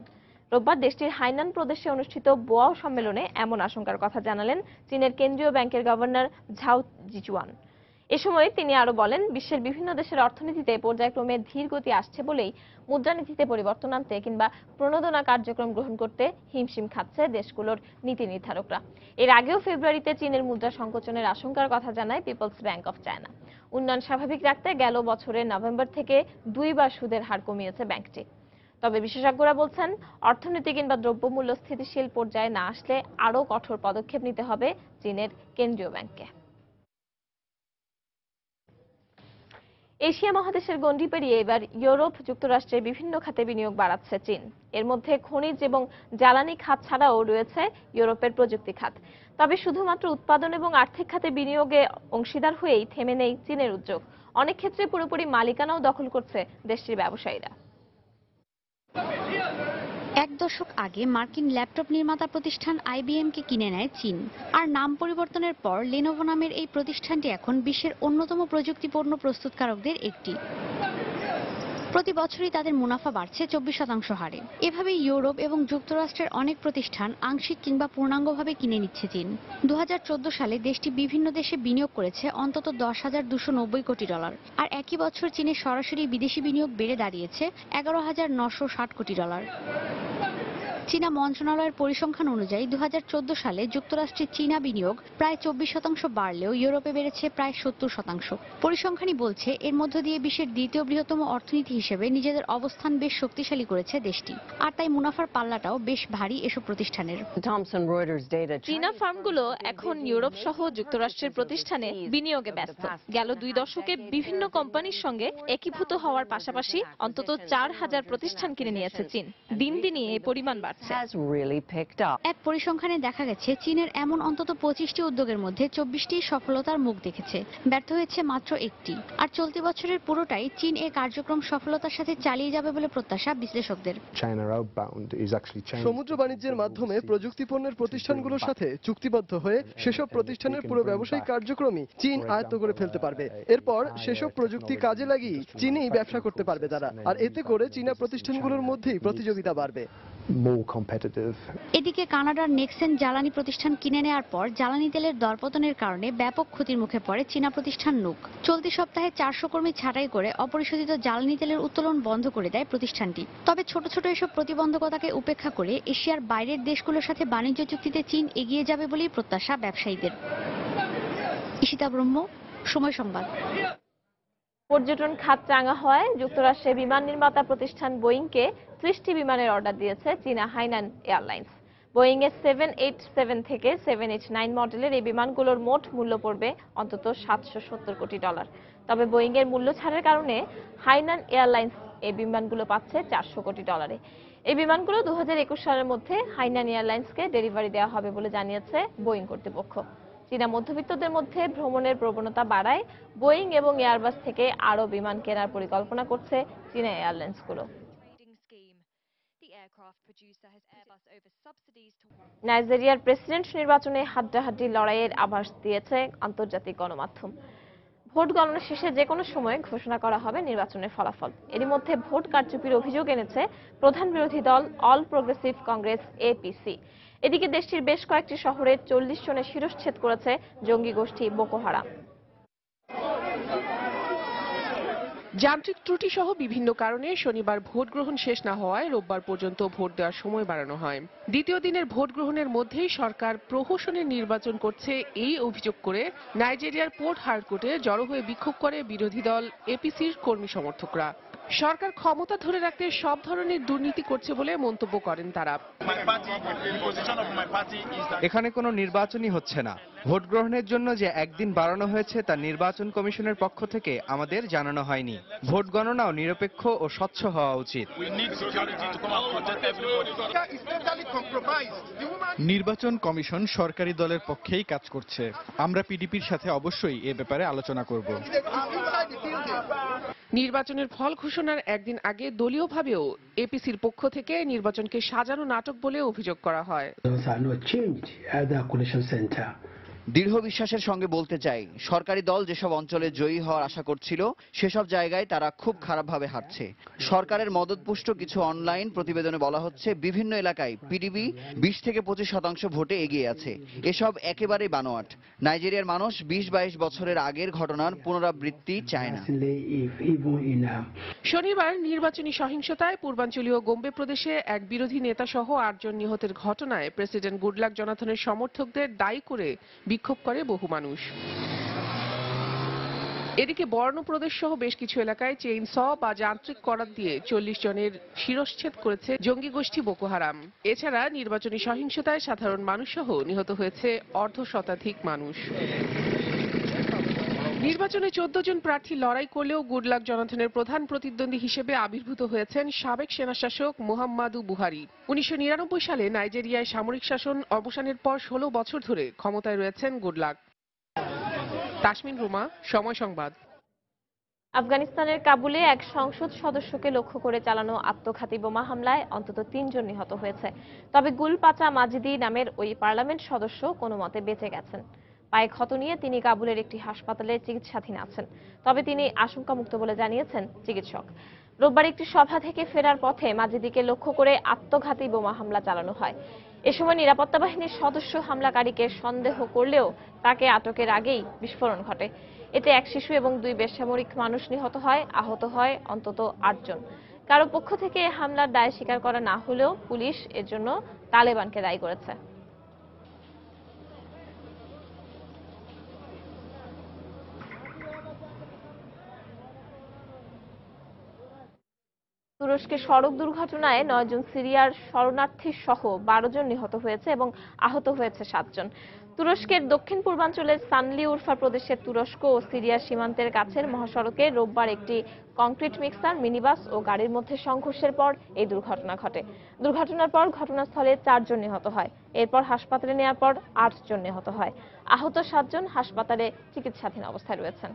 Speaker 1: রোববার দেশটির হাইনান প্রদেশে অনুষ্ঠিত বোয়াও সম্মেলনে এমন আশঙ্কার কথা জানালেন চীনের কেন্দ্রীয় ব্যাংকের গভর্নর ঝাও জিচুয়ান। এ সময় তিনি আরো বলেন, বিশ্বের বিভিন্ন দেশের অর্থনীতিতে পর্যায়ক্রমে ধীর গতি আসছে বলেই মুদ্রানীতিতে পরিবর্তন আনতে কিংবা প্রণোদনা কার্যক্রম গ্রহণ করতে হিমশিম খাচ্ছে দেশগুলোর নীতি নির্ধারকরা। এর আগেও ফেব্রুয়ারিতে চীনের মুদ্রা সংকোচনের আশঙ্কার কথা জানায় পিপলস ব্যাংক অফ চায়না। উন্নয়ন স্বাভাবিক রাখতে গেল বছরের নভেম্বর থেকে 2 বার সুদের হার কমিয়েছে ব্যাংকটি। তবে বিশেষজ্ঞরা বলছেন, অর্থনীতি কিংবা দ্রব্যমূল্য স্থিতিশীল পর্যায়ে না আসলে আরও কঠোর পদক্ষেপ নিতে হবে চীনের কেন্দ্রীয় ব্যাংককে। এশিয়া মহাদেশের গণ্ডি পেরিয়ে এবার ইউরোপ যুক্তরাষ্ট্রের বিভিন্ন খাতে বিনিয়োগ বাড়াচ্ছে চীন। এর মধ্যে খনিজ এবং জ্বালানি খাত ছাড়াও রয়েছে ইউরোপের প্রযুক্তি খাত। তবে শুধুমাত্র উৎপাদন এবং আর্থিক খাতে বিনিয়োগে অংশীদার হয়েই থেমে নেই চীনের উদ্যোগ। অনেক ক্ষেত্রে পুরোপুরি মালিকানাও দখল করছে দেশটির ব্যবসায়ীরা।
Speaker 16: 1 দশক আগে মার্কিন ল্যাপটপ নির্মাতা প্রতিষ্ঠান IBM-কে কিনে নেয় চীন। আর নাম পরিবর্তনের পর লেনোভো নামের এই প্রতিষ্ঠানটি এখন বিশ্বের অন্যতম প্রযুক্তি পণ্য প্রস্তুতকারকদের একটি। প্রতি বছরই তাদের মুনাফা বাড়ছে 24% হারে। এভাবে ইউরোপ এবং যুক্তরাষ্ট্রের অনেক প্রতিষ্ঠান আংশিক কিংবা পূর্ণাঙ্গভাবে কিনে নিচ্ছে চীন। 2014 সালে দেশটি বিভিন্ন দেশে বিনিয়োগ করেছে অন্তত $10,290 কোটি। আর একই বছর চীনের সরাসরি বিদেশি বিনিয়োগ বেড়ে দাঁড়িয়েছে $11,960 কোটি। চীনা মন্ত্রণালয়ের পরিসংখ্যান অনুযায়ী 2014 সালে যুক্তরাষ্ট্রে চীনা বিনিয়োগ প্রায় 24% বাড়লেও ইউরোপে বেড়েছে প্রায় 70%। পরিসংখ্যানই বলছে এর মধ্য দিয়ে বিশ্বের দ্বিতীয় বৃহত্তম অর্থনীতি হিসেবে নিজেদের অবস্থান বেশ শক্তিশালী করেছে দেশটি। আর তাই মুনাফার পাল্লাটাও বেশ ভারী এসব প্রতিষ্ঠানের।
Speaker 1: চীনা ফার্মগুলো এখন ইউরোপ সহ যুক্তরাষ্ট্রের প্রতিষ্ঠানে বিনিয়োগে ব্যস্ত। গেল 2 দশকে বিভিন্ন কোম্পানির সঙ্গে একীভূত হওয়ার পাশাপাশি অন্তত 4,000 প্রতিষ্ঠান কিনে নিয়েছে চীন। দিন দিনই এই পরিমাণ বাড়ছে।
Speaker 16: এক পরিসংখ্যানে দেখা গেছে চীনের এমন অন্তত 25টি উদ্যোগের মধ্যে 24টি সফলতার মুখ দেখেছে, ব্যর্থ হয়েছে মাত্র 1টি। আর চলতি বছরের পুরোটাই চীন এই কার্যক্রম সফলতার সাথে চালিয়ে যাবে বলে প্রত্যাশা বিশ্লেষকদের।
Speaker 17: সমুদ্র বাণিজ্যের মাধ্যমে প্রযুক্তি পণ্যের প্রতিষ্ঠানগুলোর সাথে চুক্তিবদ্ধ হয়ে সেসব প্রতিষ্ঠানের পুরো ব্যবসায়িক কার্যক্রমই চীন আয়ত্ত করে ফেলতে পারবে। এরপর সেসব প্রযুক্তি কাজে লাগিয়ে চীনেই ব্যবসা করতে পারবে তারা। আর এতে করে চীনা প্রতিষ্ঠানগুলোর মধ্যেই প্রতিযোগিতা বাড়বে।
Speaker 16: এদিকে কানাডার নেক্সেন জ্বালানি প্রতিষ্ঠান কিনে নেওয়ার পর জ্বালানি তেলের দরপতনের কারণে ব্যাপক ক্ষতির মুখে পড়ে চীনা প্রতিষ্ঠান নুক। চলতি সপ্তাহে 400 কর্মী ছাঁটাই করে অপরিশোধিত জ্বালানি তেলের উত্তোলন বন্ধ করে দেয় প্রতিষ্ঠানটি। তবে ছোট ছোট এসব প্রতিবন্ধকতাকে উপেক্ষা করে এশিয়ার বাইরের দেশগুলোর সাথে বাণিজ্য চুক্তিতে চীন এগিয়ে যাবে বলেই প্রত্যাশা ব্যবসায়ীদের। ঈশিতা ব্রহ্ম, সময় সংবাদ।
Speaker 1: পর্যটন খাত চাঙ্গা হওয়ায় যুক্তরাষ্ট্রের বিমান নির্মাতা প্রতিষ্ঠান বোয়িংকে 30টি বিমানের অর্ডার দিয়েছে চীনা হাইনান এয়ারলাইন্স। বোয়িং এর 787 থেকে 789 মডেলের এই বিমানগুলোর মোট মূল্য পড়বে অন্তত $770 কোটি। তবে বোয়িং এর মূল্য ছাড়ের কারণে হাইনান এয়ারলাইন্স এই বিমানগুলো পাচ্ছে $400 কোটি। এই বিমানগুলো 2021 সালের মধ্যে হাইনান এয়ারলাইন্সকে ডেলিভারি দেওয়া হবে বলে জানিয়েছে বোয়িং কর্তৃপক্ষ। চীনা মধ্যবিত্তদের মধ্যে ভ্রমণের প্রবণতা বাড়ায় বোয়িং এবং এয়ারবাস থেকে আরও বিমান কেনার পরিকল্পনা করছে চীনা এয়ারলাইন্সগুলো।
Speaker 15: producer has Airbus over subsidies to
Speaker 1: নাইজেরিয়ার প্রেসিডেন্ট নির্বাচনে হাড্ডাহাড্ডি লড়াইয়ের আভাস দিয়েছে আন্তর্জাতিক গণমাধ্যম। ভোট গণনা শেষে যে কোনো সময় ঘোষণা করা হবে নির্বাচনের ফলাফল। এরই মধ্যে ভোট কারচুপির অভিযোগ এনেছে প্রধান বিরোধী দল অল প্রোগ্রেসিভ কংগ্রেস এপিসি। এদিকে দেশটির বেশ কয়েকটি শহরে 40 জনের শিরশ্ছেদ করেছে জঙ্গি গোষ্ঠী বোকো হারাম।
Speaker 18: যান্ত্রিক ত্রুটি সহ বিভিন্ন কারণে শনিবার ভোট গ্রহণ শেষ না হওয়ায় রোববার পর্যন্ত ভোট দেওয়ার সময় বাড়ানো হয়। দ্বিতীয় দিনের ভোট গ্রহণের মধ্যেই সরকার প্রহসনের নির্বাচন করছে এই অভিযোগ করে নাইজেরিয়ার পোর্ট হারকোর্টে জড়ো হয়ে বিক্ষোভ করে বিরোধী দল এপিসির কর্মী সমর্থকরা। সরকার ক্ষমতা ধরে রাখতে সব ধরনের দুর্নীতি করছে বলে মন্তব্য করেন তারা।
Speaker 12: এখানে কোনো নির্বাচনই হচ্ছে না। ভোট গ্রহণের জন্য যে একদিন বাড়ানো হয়েছে তা নির্বাচন কমিশনের পক্ষ থেকে আমাদের জানানো হয়নি। ভোট গণনাও নিরপেক্ষ ও স্বচ্ছ হওয়া উচিত।
Speaker 11: নির্বাচন কমিশন সরকারি দলের পক্ষেই কাজ করছে। আমরা পিডিপির সাথে অবশ্যই এ ব্যাপারে আলোচনা করব।
Speaker 18: নির্বাচনের ফল ঘোষণার একদিন আগে দলীয়ভাবেও এপিসির পক্ষ থেকে নির্বাচনকে সাজানো নাটক বলে অভিযোগ করা হয়।
Speaker 8: দৃঢ় বিশ্বাসের সঙ্গে বলতে চাই, সরকারি দল যেসব অঞ্চলে জয়ী হওয়ার আশা করছিল সেসব জায়গায় তারা খুব খারাপভাবে হারছে। সরকারের মদতপুষ্ট কিছু অনলাইন প্রতিবেদনে বলা হচ্ছে বিভিন্ন এলাকায় পিডিপি 20 থেকে 25% ভোটে এগিয়ে আছে। এসব একেবারেই বানোয়াট। নাইজেরিয়ার মানুষ 20-22 বছরের আগের ঘটনার পুনরাবৃত্তি চায় না।
Speaker 18: শনিবার নির্বাচনী সহিংসতায় পূর্বাঞ্চলীয় গোম্বে প্রদেশে এক বিরোধী নেতা সহ 8 জন নিহতের ঘটনায় প্রেসিডেন্ট গুডলাক জোনাথনের সমর্থকদের দায়ী করে বিক্ষোভ করে বহু মানুষ। এদিকে বর্ণ প্রদেশ সহ বেশ কিছু এলাকায় চেইন স বা যান্ত্রিক করাত দিয়ে 40 জনের শিরশ্ছেদ করেছে জঙ্গি গোষ্ঠী বোকো হারাম। এছাড়া নির্বাচনী সহিংসতায় সাধারণ মানুষ সহ নিহত হয়েছে অর্ধশতাধিক মানুষ। নির্বাচনে 14 জন প্রার্থী লড়াই করলেও গুডলাক জোনাথনের প্রধান প্রতিদ্বন্দ্বী হিসেবে আবির্ভূত হয়েছেন সাবেক সেনাশাসক মুহাম্মাদু বুহারি। 1999 সালে নাইজেরিয়ায় সামরিক শাসন অবসানের পর 16 বছর ধরে ক্ষমতায় রয়েছেন গুডলাক। তাসমিন রুমা, সময় সংবাদ।
Speaker 1: আফগানিস্তানের কাবুলে এক সংসদ সদস্যকে লক্ষ্য করে চালানো আত্মঘাতী বোমা হামলায় অন্তত 3 জন নিহত হয়েছে। তবে গুলপাচা মাজিদি নামের ওই পার্লামেন্ট সদস্য কোনো মতে বেঁচে গেছেন। পায়ে ক্ষত নিয়ে তিনি কাবুলের একটি হাসপাতালে চিকিৎসাধীন আছেন। তবে তিনি আশঙ্কামুক্ত বলে জানিয়েছেন চিকিৎসক। রোববার একটি সভা থেকে ফেরার পথে মাজিদিকে লক্ষ্য করে আত্মঘাতী বোমা হামলা চালানো হয়। এ সময় নিরাপত্তা বাহিনীর সদস্য হামলাকারীকে সন্দেহ করলেও তাকে আটকের আগেই বিস্ফোরণ ঘটে। এতে এক শিশু এবং 2 বেসামরিক মানুষ নিহত হয়, আহত হয় অন্তত 8 জন। কারো পক্ষ থেকে হামলার দায় স্বীকার করা না হলেও পুলিশ এর জন্য তালেবানকে দায়ী করেছে। তুরস্কে সড়ক দুর্ঘটনায় 9 জন সিরিয়ার শরণার্থী সহ 12 জন নিহত হয়েছে এবং আহত হয়েছে 7 জন। তুরস্কের দক্ষিণ পূর্বাঞ্চলের সানলিউরফা প্রদেশের তুরস্ক ও সিরিয়া সীমান্তের কাছের মহাসড়কে রোববার একটি কংক্রিট মিক্সার, মিনিবাস ও গাড়ির মধ্যে সংঘর্ষের পর এই দুর্ঘটনা ঘটে। দুর্ঘটনার পর ঘটনাস্থলে 4 জন নিহত হয়। এরপর হাসপাতালে নেওয়ার পর 8 জন নিহত হয়। আহত 7 জন হাসপাতালে চিকিৎসাধীন অবস্থায় রয়েছেন।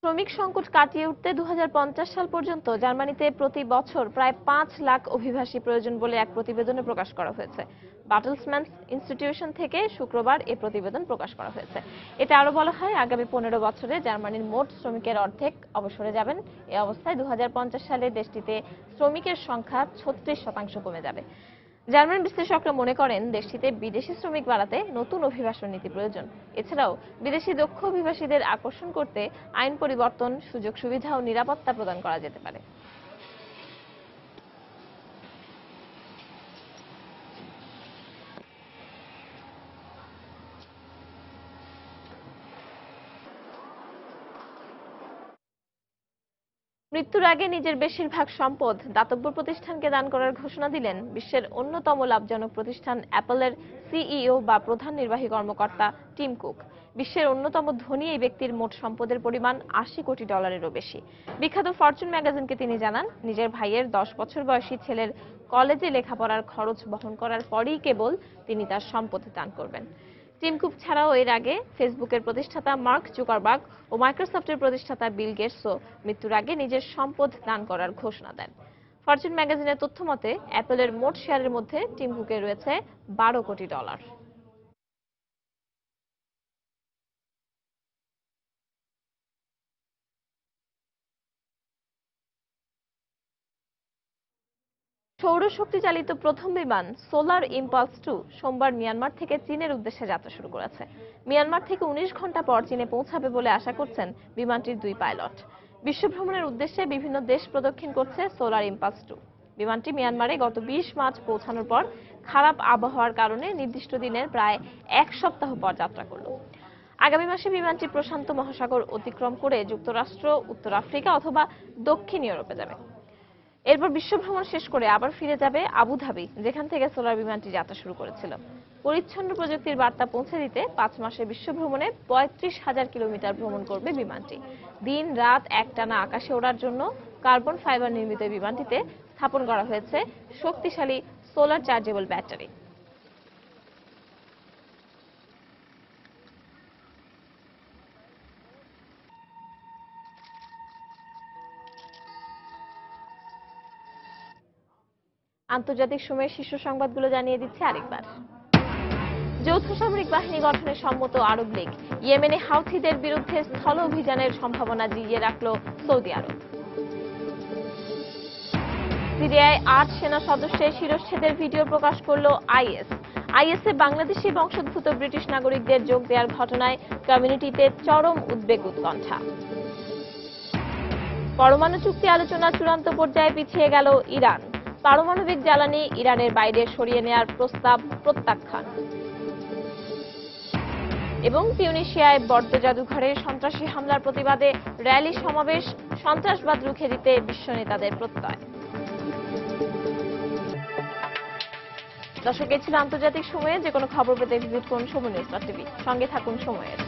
Speaker 1: শ্রমিক সংকট কাটিয়ে উঠতে 2050 সাল পর্যন্ত জার্মানিতে প্রতি বছর প্রায় 5 লাখ অভিবাসী প্রয়োজন বলে এক প্রতিবেদনে প্রকাশ করা হয়েছে। বাটলসম্যানস ইনস্টিটিউশন থেকে শুক্রবার এই প্রতিবেদন প্রকাশ করা হয়েছে। এতে আরো বলা হয়, আগামী 15 বছরে জার্মানির মোট শ্রমিকের অর্ধেক অবসরে যাবেন। এই অবস্থায় 2050 সালে দেশটিতে শ্রমিকের সংখ্যা 36% কমে যাবে। জার্মান বিশ্লেষকরা মনে করেন, দেশটিতে বিদেশি শ্রমিক বাড়াতে নতুন অভিবাসন নীতি প্রয়োজন। এছাড়াও বিদেশি দক্ষ অভিবাসীদের আকর্ষণ করতে আইন পরিবর্তন, সুযোগ সুবিধা ও নিরাপত্তা প্রদান করা যেতে পারে। মৃত্যুর আগে নিজের বেশিরভাগ সম্পদ দাতব্য প্রতিষ্ঠানকে দান করার ঘোষণা দিলেন বিশ্বের অন্যতম লাভজনক প্রতিষ্ঠান অ্যাপলের সিইও বা প্রধান নির্বাহী কর্মকর্তা টিম কুক। বিশ্বের অন্যতম ধনী এই ব্যক্তির মোট সম্পদের পরিমাণ $80 কোটিরও বেশি। বিখ্যাত ফরচুন ম্যাগাজিনকে তিনি জানান, নিজের ভাইয়ের 10 বছর বয়সী ছেলের কলেজে লেখাপড়ার খরচ বহন করার পরেই কেবল তিনি তার সম্পত্তি দান করবেন। টিম কুক ছাড়াও এর আগে ফেসবুকের প্রতিষ্ঠাতা মার্ক জুকারবার্গ ও মাইক্রোসফটের প্রতিষ্ঠাতা বিল গেটসও মৃত্যুর আগে নিজের সম্পদ দান করার ঘোষণা দেন। ফরচুন ম্যাগাজিনের তথ্য মতে অ্যাপলের মোট শেয়ারের মধ্যে টিম কুকের রয়েছে $12 কোটি। সৌরশক্তি চালিত প্রথম বিমান সোলার ইম্পালস 2 সোমবার মিয়ানমার থেকে চীনের উদ্দেশ্যে যাত্রা শুরু করেছে। মিয়ানমার থেকে 19 ঘন্টা পর চীনে পৌঁছাবে বলে আশা করছেন বিমানটির 2 পাইলট। বিশ্ব ভ্রমণের উদ্দেশ্যে বিভিন্ন দেশ প্রদক্ষিণ করছে সোলার ইম্পালস 2। বিমানটি মিয়ানমারে গত 20 মার্চ পৌঁছানোর পর খারাপ আবহাওয়ার কারণে নির্দিষ্ট দিনের প্রায় 1 সপ্তাহ পর যাত্রা করল। আগামী মাসে বিমানটি প্রশান্ত মহাসাগর অতিক্রম করে যুক্তরাষ্ট্র, উত্তর আফ্রিকা অথবা দক্ষিণ ইউরোপে যাবে। এরপর বিশ্বভ্রমণ শেষ করে আবার ফিরে যাবে আবুধাবি, যেখান থেকে সোলার বিমানটি যাত্রা শুরু করেছিল। পরিচ্ছন্ন প্রযুক্তির বার্তা পৌঁছে দিতে 5 মাসের বিশ্বভ্রমণে 35,000 কিলোমিটার ভ্রমণ করবে বিমানটি। দিন রাত একটানা আকাশে ওড়ার জন্য কার্বন ফাইবার নির্মিত বিমানটিতে স্থাপন করা হয়েছে শক্তিশালী সোলার চার্জেবল ব্যাটারি। আন্তর্জাতিক সময়ের শীর্ষ সংবাদগুলো জানিয়ে দিচ্ছে আরেকবার। যৌথ সামরিক বাহিনী গঠনে সম্মত আরব লীগ। ইয়েমেনে হাউথিদের বিরুদ্ধে স্থল অভিযানের সম্ভাবনা জিইয়ে রাখল সৌদি আরব। সিরিয়ায় 8 সেনা সদস্যের শিরশ্ছেদের ভিডিও প্রকাশ করল আইএস। আইএসএ বাংলাদেশি বংশোদ্ভূত ব্রিটিশ নাগরিকদের যোগ দেওয়ার ঘটনায় কমিউনিটিতে চরম উদ্বেগ উৎকণ্ঠা। পরমাণু চুক্তি আলোচনা চূড়ান্ত পর্যায়ে পিছিয়ে গেল ইরান। পারমাণবিক জ্বালানি ইরানের বাইরে সরিয়ে নেওয়ার প্রস্তাব প্রত্যাখ্যান। এবং তিউনিসিয়ায় বড্ড জাদুঘরে সন্ত্রাসী হামলার প্রতিবাদে র্যালি সমাবেশ, সন্ত্রাসবাদ রুখে দিতে বিশ্ব নেতাদের প্রত্যয়। দর্শক, এই ছিল আন্তর্জাতিক সময়ে। যে কোনো খবর পেতে ভিজিট করুন সময় নিউজ.টিভি। সঙ্গে থাকুন সময়ের।